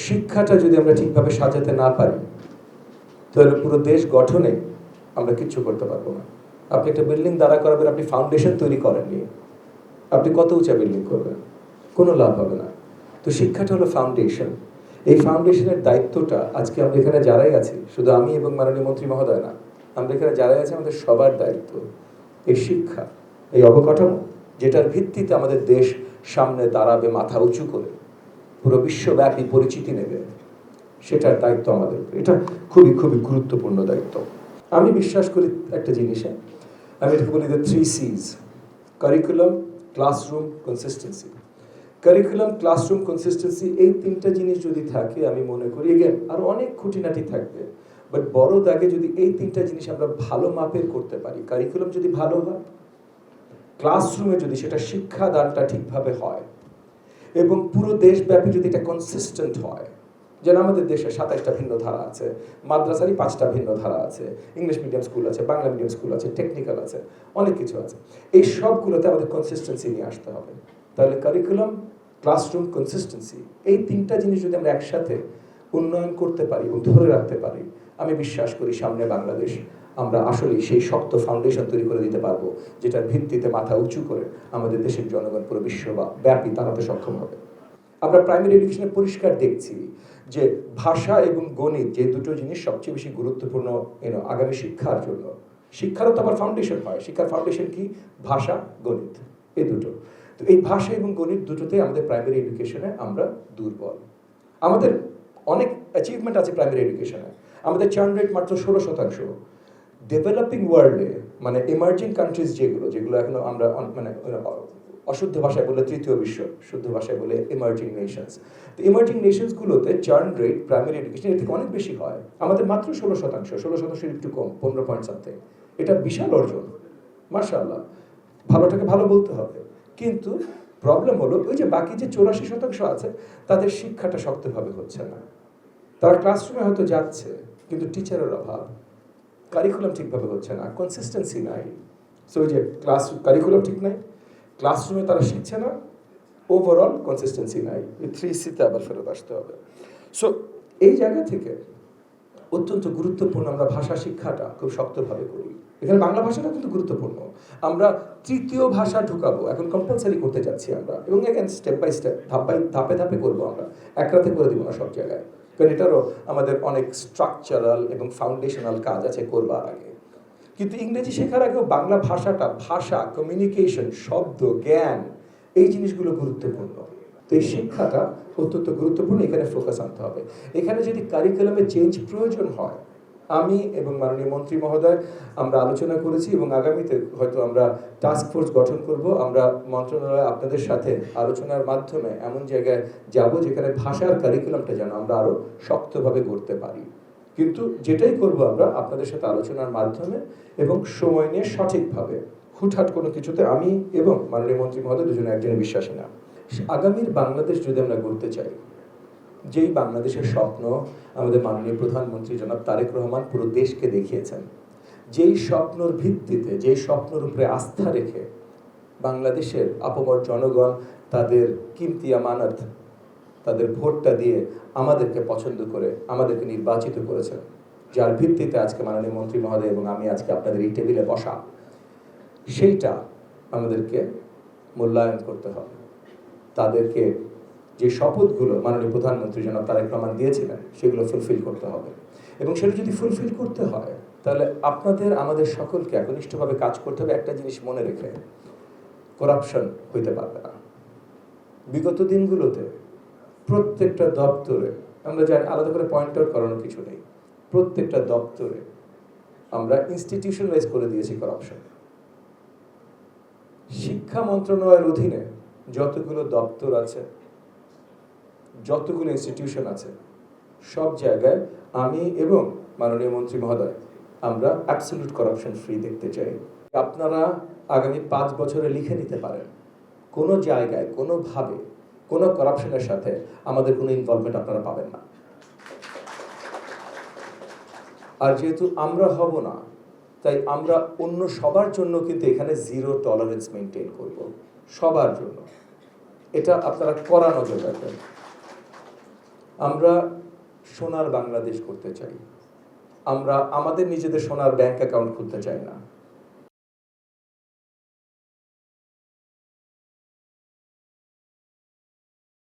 শিক্ষাটা যদি আমরা ঠিকভাবে সাজাতে না পারি তাহলে পুরো দেশ গঠনে আমরা কিচ্ছু করতে পারবো না। আপনি একটা বিল্ডিং দাঁড়া করাবেন, আপনি ফাউন্ডেশন তৈরি করেননি, আপনি কত উঁচা বিল্ডিং করবেন? কোনো লাভ হবে না। তো শিক্ষাটা হলো ফাউন্ডেশন। এই ফাউন্ডেশনের দায়িত্বটা আজকে আমরা এখানে যারাই আছি, শুধু আমি এবং মাননীয় মন্ত্রী মহোদয় না, আমরা এখানে যারাই আছি আমাদের সবার দায়িত্ব এই শিক্ষা, এই অবকাঠামো, যেটার ভিত্তিতে আমাদের দেশ সামনে দাঁড়াবে মাথা উঁচু করে, পুরো বিশ্বব্যাপী পরিচিতি নেবে, সেটার দায়িত্ব আমাদের। এটা খুবই খুবই গুরুত্বপূর্ণ দায়িত্ব। আমি বিশ্বাস করি একটা জিনিসে, আমি এটাকে বলি the 3 C's: curriculum, classroom, consistency. Curriculum, classroom, consistency, এই তিনটা জিনিস যদি থাকে, আমি মনে করি এগেন আরো অনেক খুঁটিনাটি থাকবে, বাট বড় দাগে যদি এই তিনটা জিনিস আমরা ভালো মাপের করতে পারি, কারিকুলাম যদি ভালো হয়, ক্লাসরুমে যদি সেটা শিক্ষাদানটা ঠিকভাবে হয়, এবং পুরো দেশব্যাপী যদি এটা কনসিস্টেন্ট হয়, যেন আমাদের দেশে 27টা ভিন্ন ধারা আছে, মাদ্রাসারই 5টা ভিন্ন ধারা আছে, ইংলিশ মিডিয়াম স্কুল আছে, বাংলা মিডিয়াম স্কুল আছে, টেকনিক্যাল আছে, অনেক কিছু আছে, এই সবগুলোতে আমাদের কনসিস্টেন্সি নিয়ে আসতে হবে। তাহলে কারিকুলাম, ক্লাসরুম, কনসিস্টেন্সি, এই তিনটা জিনিস যদি আমরা একসাথে উন্নয়ন করতে পারি এবং ধরে রাখতে পারি, আমি বিশ্বাস করি সামনে বাংলাদেশ আমরা আসলেই সেই শক্ত ফাউন্ডেশন তৈরি করে দিতে পারবো, যেটার ভিত্তিতে মাথা উঁচু করে আমাদের দেশের জনগণ পুরো বিশ্বব্যাপী দাঁড়াতে সক্ষম হবে। আমরা প্রাইমারি এডুকেশনে পরিষ্কার দেখছি যে ভাষা এবং গণিত, যে দুটো জিনিস সবচেয়ে বেশি গুরুত্বপূর্ণ আগামী শিক্ষার জন্য। শিক্ষারও তো আবার ফাউন্ডেশন হয়, শিক্ষার ফাউন্ডেশন কি? ভাষা, গণিত, এই দুটো। তো এই ভাষা এবং গণিত দুটোতে আমাদের প্রাইমারি এডুকেশনে আমরা দুর্বল। আমাদের অনেক অ্যাচিভমেন্ট আছে প্রাইমারি এডুকেশনে, আমাদের চার্ন রেট মাত্র 16%। ডেভেলপিং ওয়ার্ল্ডে, মানে এমার্জিং কান্ট্রিজ যেগুলো এখনো আমরা মানে অশুদ্ধ ভাষায় বলে তৃতীয় বিশ্ব, শুদ্ধ ভাষায় বলে এমার্জিং নেশনস। তো এমার্জিং নেশনসগুলোতে চার্ন রেট প্রাইমারি এডুকেশন এর থেকে অনেক বেশি হয়, আমাদের মাত্র 16%, 16% একটু কম, 15 পয়েন্ট সামথিং। এটা বিশাল অর্জন, মাশাআল্লাহ, ভালোটাকে ভালো বলতে হবে। কিন্তু প্রবলেম হলো ওই যে বাকি যে 84% আছে, তাদের শিক্ষাটা শক্তভাবে হচ্ছে না। তারা ক্লাসরুমে হয়তো যাচ্ছে, কিন্তু টিচারের অভাব, কারিকুলাম ঠিকভাবে হচ্ছে না, কনসিস্টেন্সি নাই। সো ওই যে কারিকুলাম ঠিক নাই, ক্লাসরুমে তারা শিখছে না, ওভারঅল কনসিস্টেন্সি নাই। এই 3Cতে আবার ফেরত আসতে হবে। সো এই জায়গা থেকে অত্যন্ত গুরুত্বপূর্ণ আমরা ভাষা শিক্ষাটা খুব শক্তভাবে করি। এখানে বাংলা ভাষাটা কিন্তু গুরুত্বপূর্ণ। আমরা তৃতীয় ভাষা ঢুকাবো, এখন কম্পালসারি করতে যাচ্ছি আমরা, এবং এখানে স্টেপ বাই স্টেপ, ধাপে ধাপে করবো আমরা, এক রাতে করে দিব না সব জায়গায়, কারণ এটারও আমাদের অনেক স্ট্রাকচারাল এবং ফাউন্ডেশনাল কাজ আছে করবার আগে। কিন্তু ইংরেজি শেখার আগেও বাংলা ভাষাটা, ভাষা, কমিউনিকেশন, শব্দ, জ্ঞান, এই জিনিসগুলো গুরুত্বপূর্ণ। তো এই শিক্ষাটা অত্যন্ত গুরুত্বপূর্ণ, এখানে ফোকাস আনতে হবে। এখানে যদি কারিকুলামে চেঞ্জ প্রয়োজন হয়, আমি এবং মাননীয় মন্ত্রী মহোদয় আমরা আলোচনা করেছি, এবং আগামীতে হয়তো আমরা টাস্ক ফোর্স গঠন করব। আমরা মন্ত্রণালয় আপনাদের সাথে আলোচনার মাধ্যমে এমন জায়গায় যাব যেখানে ভাষার কারিকুলামটা যেন আমরা আরও শক্তভাবে গড়তে পারি। কিন্তু যেটাই করব আমরা আপনাদের সাথে আলোচনার মাধ্যমে এবং সময় নিয়ে সঠিকভাবে। হুটহাট কোনো কিছুতে আমি এবং মাননীয় মন্ত্রী মহোদয় দুজনে একজনে বিশ্বাসী না। আগামীর বাংলাদেশ যদি আমরা গড়তে চাই, যেই বাংলাদেশের স্বপ্ন আমাদের মাননীয় প্রধানমন্ত্রী জনাব তারেক রহমান পুরো দেশকে দেখিয়েছেন, যেই স্বপ্নর ভিত্তিতে, যেই স্বপ্নের উপরে আস্থা রেখে বাংলাদেশের আপামর জনগণ তাদের কিমতি আমানত, তাদের ভোটটা দিয়ে আমাদেরকে পছন্দ করে আমাদেরকে নির্বাচিত করেছেন, যার ভিত্তিতে আজকে মাননীয় মন্ত্রী মহোদয় এবং আমি আজকে আপনাদের এই টেবিলে বসা, সেইটা আমাদেরকে মূল্যায়ন করতে হবে। তাদেরকে যে শপথগুলো মাননীয় প্রধানমন্ত্রী জনাব তারেক রহমান দিয়েছিলেন, সেগুলো ফুলফিল করতে হবে। এবং সেটা যদি ফুলফিল করতে হয়, তাহলে আপনাদের আমাদের সকলকে একনিষ্ঠভাবে কাজ করতে হবে। একটা জিনিস মনে রেখে, করাপশন হইতে পারবে না। বিগত দিনগুলোতে প্রত্যেকটা দপ্তরে, আমরা জানি আলাদা করে পয়েন্ট আউট করানোর কিছু নেই, প্রত্যেকটা দপ্তরে আমরা ইনস্টিটিউশনালাইজ করে দিয়েছি করাপশন। শিক্ষা মন্ত্রণালয়ের অধীনে যতগুলো দপ্তর আছে, যতগুলো ইনস্টিটিউশন আছে, সব জায়গায় আমি এবং মাননীয় মন্ত্রী মহোদয় আমরা অ্যাবসলিউট করাপশন ফ্রি দেখতে চাই। আপনারা আগামী 5 বছরে লিখে নিতে পারেন, কোনো জায়গায় কোনোভাবে কোনো করাপশনের সাথে আমাদের কোনো ইনভলভমেন্ট আপনারা পাবেন না। আর যেহেতু আমরা হব না, তাই আমরা অন্য সবার জন্য কিন্তু এখানে জিরো টলারেন্স মেনটেন করব, সবার জন্য। এটা আপনারা করা নজর রাখবেন। আমরা সোনার বাংলাদেশ করতে চাই। আমরা আমাদের নিজেদের সোনার ব্যাংক অ্যাকাউন্ট খুলতে চাই না।